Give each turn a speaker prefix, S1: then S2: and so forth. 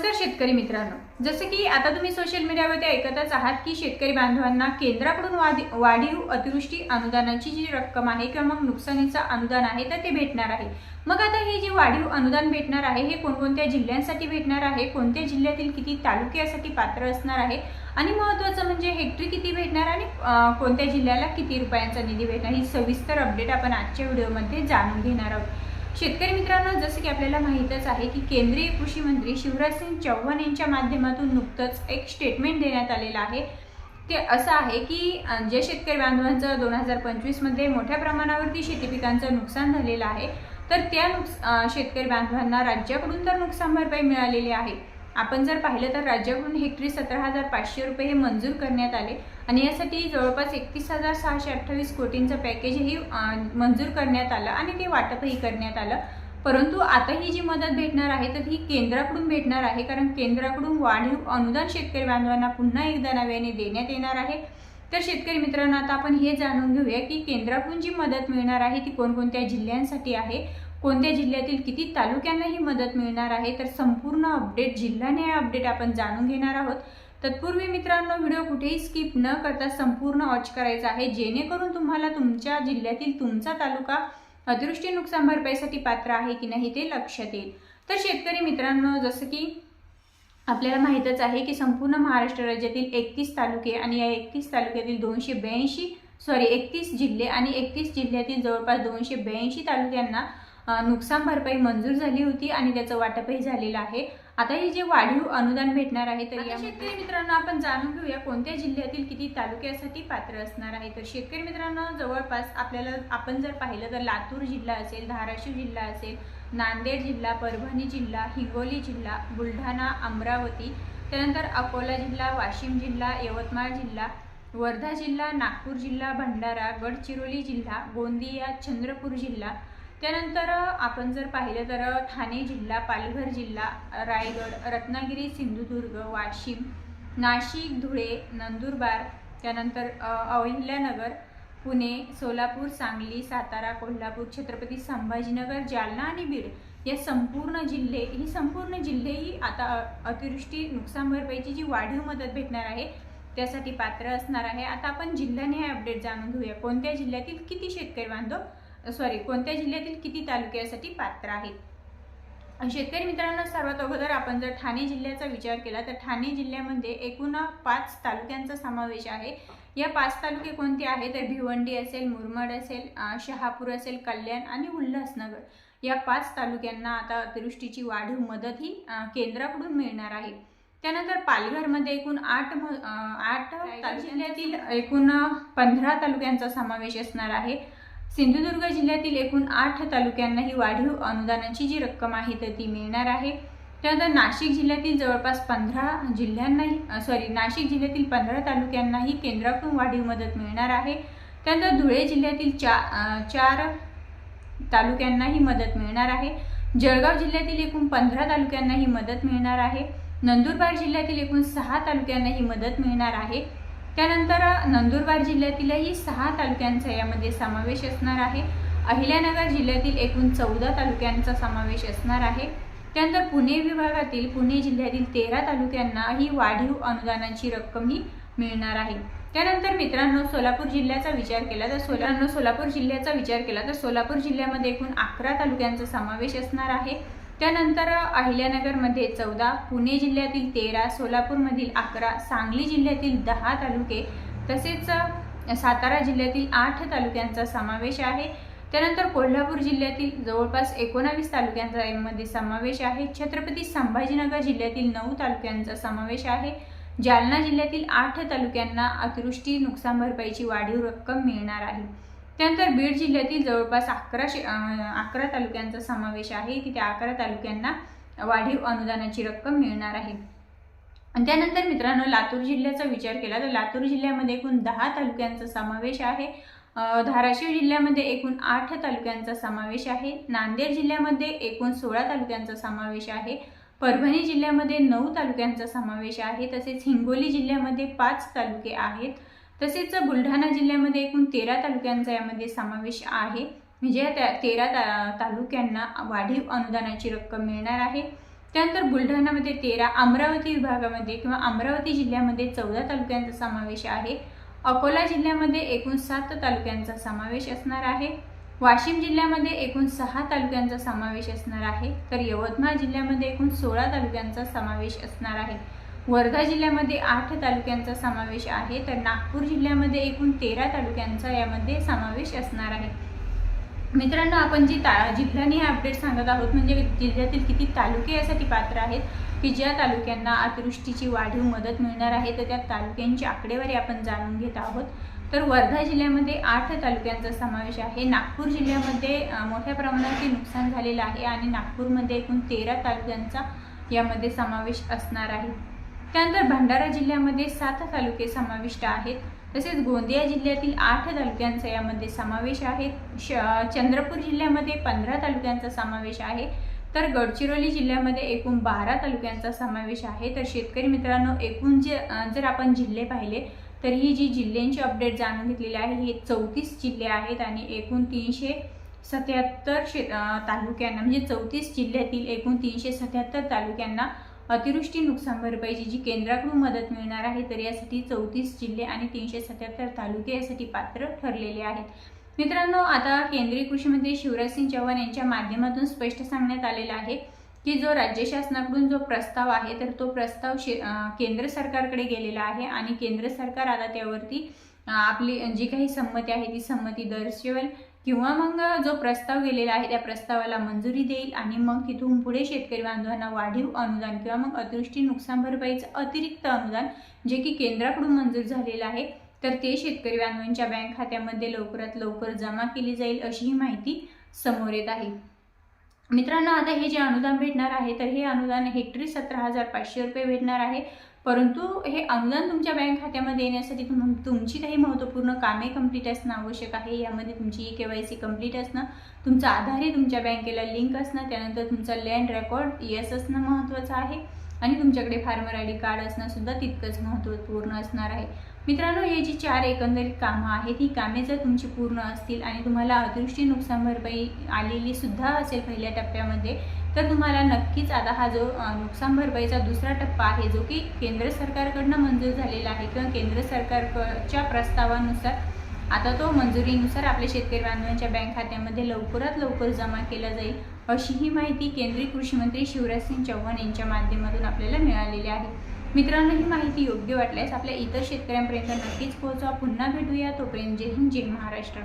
S1: नमस्कार शेतकरी मित्रांनो, जसे की आता तुम्ही सोशल मीडियावरती ऐकतच आहात की शेतकरी बांधवांना केंद्राकडून वाढीव अतिवृष्टी अनुदानाची जी रक्कम आहे किंवा मग नुकसानीचं अनुदान आहे तर ते भेटणार आहे। मग आता हे जे वाढीव अनुदान भेटणार आहे हे कोणकोणत्या जिल्ह्यांसाठी भेटणार आहे, कोणत्या जिल्ह्यातील किती तालुक्यासाठी पात्र असणार आहे आणि महत्त्वाचं म्हणजे हेक्टरी किती भेटणार आणि कोणत्या जिल्ह्याला किती रुपयांचा निधी भेटणार, ही सविस्तर अपडेट आपण आजच्या व्हिडिओमध्ये जाणून घेणार आहोत। शेतकरी मित्रांनो, जसे की आपल्याला माहितच आहे की केंद्रीय कृषी मंत्री शिवराज सिंग चौहान यांच्या माध्यमातून नुकतंच एक स्टेटमेंट देण्यात आलेलं आहे। ते असं आहे की जे शेतकरी बांधवांचं 2025 मध्ये मोठ्या प्रमाणावरती शेती पिकांचं नुकसान झालेलं आहे तर त्या शेतकरी बांधवांना राज्याकडून तर नुकसान भरपाई मिळालेली आहे। आपण जर पाहिलं तर राज्याकडून हेक्टरी 17,500 रुपये हे मंजूर करण्यात आले आणि यासाठी जवळपास 31,628 कोटींचं पॅकेजही मंजूर करण्यात आलं आणि ते वाटपही करण्यात आलं। परंतु आता ही जी मदत भेटणार आहे तर ही केंद्राकडून भेटणार आहे, कारण केंद्राकडून वाढीव अनुदान शेतकरी बांधवांना पुन्हा एकदा नव्याने देण्यात येणार आहे। तर शेतकरी मित्रांनो, आता आपण हे जाणून घेऊया की केंद्राकडून जी मदत मिळणार आहे ती कोणकोणत्या जिल्ह्यांसाठी आहे, कोणत्या जिल्ह्यातील किती तालुक्यांना ही मदत मिळणार आहे, तर संपूर्ण अपडेट जिल्हानिहाय अपडेट आपण जाणून घेणार आहोत। तत्पूर्वी मित्रांनो, व्हिडिओ कुठेही स्किप न करता संपूर्ण वॉच करायचा आहे, जेणेकरून तुम्हाला तुमच्या जिल्ह्यातील तुमचा तालुका अतिवृष्टी नुकसान भरपाईसाठी पात्र आहे की नाही ते लक्षात येईल। तर शेतकरी मित्रांनो, जसं की आपल्याला माहितच आहे की संपूर्ण महाराष्ट्र राज्यातील 31 तालुके आणि या 31 तालुक्यातील 31 जिल्हे आणि 31 जिल्ह्यातील जवळपास 282 तालुक्यांना नुकसान भरपाई मंजूर झाली होती आणि त्याचं वाटपही झालेलं आहे। आता हे जे वाढीव अनुदान भेटणार आहे तर या शेतकरी मित्रांनो आपण जाणून घेऊया कोणत्या जिल्ह्यातील किती तालुक्यासाठी पात्र असणार आहे। तर शेतकरी मित्रांनो, जवळपास आपण जर पाहिलं तर लातूर जिल्हा असेल, धाराशिव जिल्हा असेल, नांदेड जिल्हा, परभणी जिल्हा, हिंगोली जिल्हा, बुलढाणा, अमरावती, त्यानंतर अकोला जिल्हा, वाशिम जिल्हा, यवतमाळ जिल्हा, वर्धा जिल्हा, नागपूर जिल्हा, भंडारा, गडचिरोली जिल्हा, गोंदिया, चंद्रपूर जिल्हा, त्यानंतर आपण जर पाहिलं तर ठाणे जिल्हा, पालघर जिल्हा, रायगड, रत्नागिरी, सिंधुदुर्ग, वाशिम, नाशिक, धुळे, नंदुरबार, त्यानंतर अहिल्यानगर, पुणे, सोलापूर, सांगली, सातारा, कोल्हापूर, छत्रपती संभाजीनगर, जालना आणि बीड या संपूर्ण जिल्हेही आता अतिवृष्टी नुकसान भरपाईची जी वाढीव मदत भेटणार आहे त्यासाठी पात्र असणार आहे। आता आपण जिल्हानिहाय अपडेट जाणून घेऊया कोणत्या जिल्ह्यातील किती कोणत्या जिल्ह्यातील किती तालुक्यासाठी पात्र आहेत। शेतकरी मित्रांनो, सर्वात अगोदर आपण जर ठाणे जिल्ह्याचा विचार केला तर ठाणे जिल्ह्यामध्ये एकूण 5 तालुक्यांचा समावेश आहे। या 5 तालुके कोणते आहेत तर भिवंडी असेल, मुरबाड असेल, शहापूर असेल, कल्याण आणि उल्हासनगर या 5 तालुक्यांना आता अतिवृष्टीची वाढीव मदत ही केंद्राकडून मिळणार आहे। त्यानंतर पालघरमध्ये एकूण 8 जिल्ह्यातील एकूण 15 तालुक्यांचा समावेश असणार आहे। सिंधुदुर्ग जिल्ह्यातील एकूण 8 तालुक्यांना ही वाढीव अनुदानाची जी रक्कम आहे तर ती मिळणार आहे। त्यानंतर नाशिक जिल्ह्यातील जवळपास 15 तालुक्यांनाही केंद्राकडून वाढीव मदत मिळणार आहे। त्यानंतर धुळे जिल्ह्यातील 4 तालुक्यांनाही मदत मिळणार आहे। जळगाव जिल्ह्यातील एकूण 15 तालुक्यांनाही मदत मिळणार आहे। नंदुरबार जिल्ह्यातील एकूण 6 तालुक्यांनाही मदत मिळणार आहे। त्यानंतर नंदुरबार जिल्ह्यातीलही 6 तालुक्यांचा यामध्ये समावेश असणार आहे। अहिल्यानगर जिल्ह्यातील एकूण 14 तालुक्यांचा समावेश असणार आहे। त्यानंतर पुणे विभागातील पुणे जिल्ह्यातील 13 तालुक्यांना ही वाढीव अनुदानाची रक्कम ही मिळणार आहे। त्यानंतर मित्रांनो, सोलापूर जिल्ह्याचा विचार केला तर सोलापूर जिल्ह्यामध्ये एकूण 11 तालुक्यांचा समावेश असणार आहे। त्यानंतर अहिल्यानगरमध्ये 14, पुणे जिल्ह्यातील 13, सोलापूरमधील 11, सांगली जिल्ह्यातील 10 तालुके तसेच सातारा जिल्ह्यातील 8 तालुक्यांचा समावेश आहे। त्यानंतर कोल्हापूर जिल्ह्यातील जवळपास 19 तालुक्यांचा यामध्ये समावेश आहे। छत्रपती संभाजीनगर जिल्ह्यातील 9 तालुक्यांचा समावेश आहे। जालना जिल्ह्यातील 8 तालुक्यांना अतिवृष्टी नुकसान भरपाईची वाढीव रक्कम मिळणार आहे। त्यानंतर बीड जिल्ह्यातील जवळपास 11 तालुक्यांचा समावेश आहे की त्या 11 तालुक्यांना वाढीव अनुदानाची रक्कम मिळणार आहे। आणि त्यानंतर मित्रांनो, लातूर जिल्ह्याचा विचार केला तर लातूर जिल्ह्यामध्ये एकूण 10 तालुक्यांचा समावेश आहे। धाराशिव जिल्ह्यामध्ये एकूण 8 तालुक्यांचा समावेश आहे। नांदेड जिल्ह्यामध्ये एकूण 16 तालुक्यांचा समावेश आहे। परभणी जिल्ह्यामध्ये 9 तालुक्यांचा समावेश आहे। तसेच हिंगोली जिल्ह्यामध्ये 5 तालुके आहेत। तसेच बुलढाणा जिल्ह्यामध्ये एकूण 13 तालुक्यांचा यामध्ये समावेश आहे, म्हणजे त्या 13 तालुक्यांना वाढीव अनुदानाची रक्कम मिळणार आहे। त्यानंतर बुलढाणामध्ये 13, अमरावती विभागामध्ये किंवा अमरावती जिल्ह्यामध्ये 14 तालुक्यांचा समावेश आहे. अकोला जिल्ह्यामध्ये एकूण 7 तालुक्यांचा समावेश असणार आहे. वाशिम जिल्ह्यामध्ये एकूण 6 तालुक्यांचा समावेश असणार आहे. तर यवतमाळ जिल्ह्यामध्ये एकूण 16 तालुक्यांचा समावेश असणार आहे. वर्धा जिल्ह्यामध्ये 8 तालुक्यांचा समावेश आहे. तर नागपूर जिल्ह्यामध्ये एकूण 13 तालुक्यांचा यामध्ये समावेश असणार आहे. मित्रांनो, आपण जी जिल्ह्याने हे अपडेट सांगत आहोत म्हणजे जिल्ह्यातील किती तालुके यासाठी पात्र आहेत की ज्या तालुक्यांना अतिवृष्टीची वाढीव मदत मिळणार आहे, तर त्या तालुक्यांची आकडेवारी आपण जाणून घेत आहोत. तर वर्धा जिल्ह्यामध्ये 8 तालुक्यांचा समावेश आहे. नागपूर जिल्ह्यामध्ये मोठ्या प्रमाणात नुकसान झालेलं आहे आणि नागपूरमध्ये एकूण 13 तालुक्यांचा यामध्ये समावेश असणार आहे. त्यानंतर भंडारा जिल्ह्यामध्ये 7 तालुके समाविष्ट आहेत. तसेच गोंदिया जिल्ह्यातील 8 तालुक्यांचा यामध्ये समावेश आहे. चंद्रपूर जिल्ह्यामध्ये 15 तालुक्यांचा समावेश आहे. तर गडचिरोली जिल्ह्यामध्ये एकूण 12 तालुक्यांचा समावेश आहे. तर शेतकरी मित्रांनो, एकूण जर आपण जिल्हे पाहिले तर ही जी जिल्ह्यांची अपडेट जाणून घेतलेली आहे हे 34 जिल्हे आहेत आणि एकूण 377 तालुक्यांना म्हणजे 34 जिल्ह्यातील एकूण 377 तालुक्यांना अतिवृष्टी नुकसान भरपाईची जी केंद्राकडून मदत मिळणार आहे. तर यासाठी 34 जिल्हे आणि 377 तालुके यासाठी पात्र ठरलेले आहेत. मित्रांनो, आता केंद्रीय कृषी मंत्री शिवराजसिंग चौहान यांच्या माध्यमातून स्पष्ट सांगण्यात आलेलं आहे की जो राज्य शासनाकडून जो प्रस्ताव आहे तर तो प्रस्ताव केंद्र सरकारकडे गेलेला आहे आणि केंद्र सरकार आता त्यावरती आपली जी काही संमती आहे ती संमती दर्शवेल किंवा मग जो प्रस्ताव गेलेला आहे त्या प्रस्तावाला मंजुरी देईल आणि मग तिथून पुढे शेतकरी बांधवांना वाढीव अनुदान किंवा मग अतिवृष्टी नुकसान भरपाईचं अतिरिक्त अनुदान जे की केंद्राकडून मंजूर झालेलं आहे तर ते शेतकरी बांधवांच्या बँक खात्यामध्ये लवकरात लवकर जमा केली जाईल अशी ही माहिती समोर येत आहे. मित्रांनो, आता हे जे अनुदान भेटणार आहे तर हे अनुदान हेक्टरी 17,500 रुपये भेटणार आहे. परंतु हे अनुदान तुमच्या बँक खात्यामध्ये येण्यासाठी तुमची काही महत्त्वपूर्ण कामे कंप्लीट असणं आवश्यक आहे. यामध्ये तुमची KYC कंप्लीट असणं, तुमचा आधार हे तुमच्या बँकेला लिंक असणं, त्यानंतर तुमचा लँड रेकॉर्ड येस असणं महत्त्वाचं आहे आणि तुमच्याकडे फार्मर ID कार्ड असणं सुद्धा तितकंच महत्त्वपूर्ण असणार आहे. मित्रांनो, हे जी 4 एकंदरीत कामं आहेत ही कामे जर तुमची पूर्ण असतील आणि तुम्हाला अतिवृष्टी नुकसान भरपाई आलेली सुद्धा असेल पहिल्या टप्प्यामध्ये तर तुम्हाला नक्कीच आता हा जो नुकसान भरपाईचा दुसरा टप्पा आहे जो की केंद्र सरकारकडून मंजूर झालेला आहे किंवा केंद्र सरकारच्या प्रस्तावानुसार आता तो मंजुरीनुसार आपल्या शेतकरी बांधवांच्या बँक खात्यामध्ये लवकरात लवकर जमा केला जाईल अशी ही माहिती केंद्रीय कृषी मंत्री शिवराजसिंग चौहान यांच्या माध्यमातून आपल्याला मिळालेली आहे. मित्रांनो, ही माहिती योग्य वाटल्यास आपल्या इतर शेतकऱ्यांपर्यंत नक्कीच पोहोचवा. पुन्हा भेटूया. तोपर्यंत जय हिंद, जय महाराष्ट्र.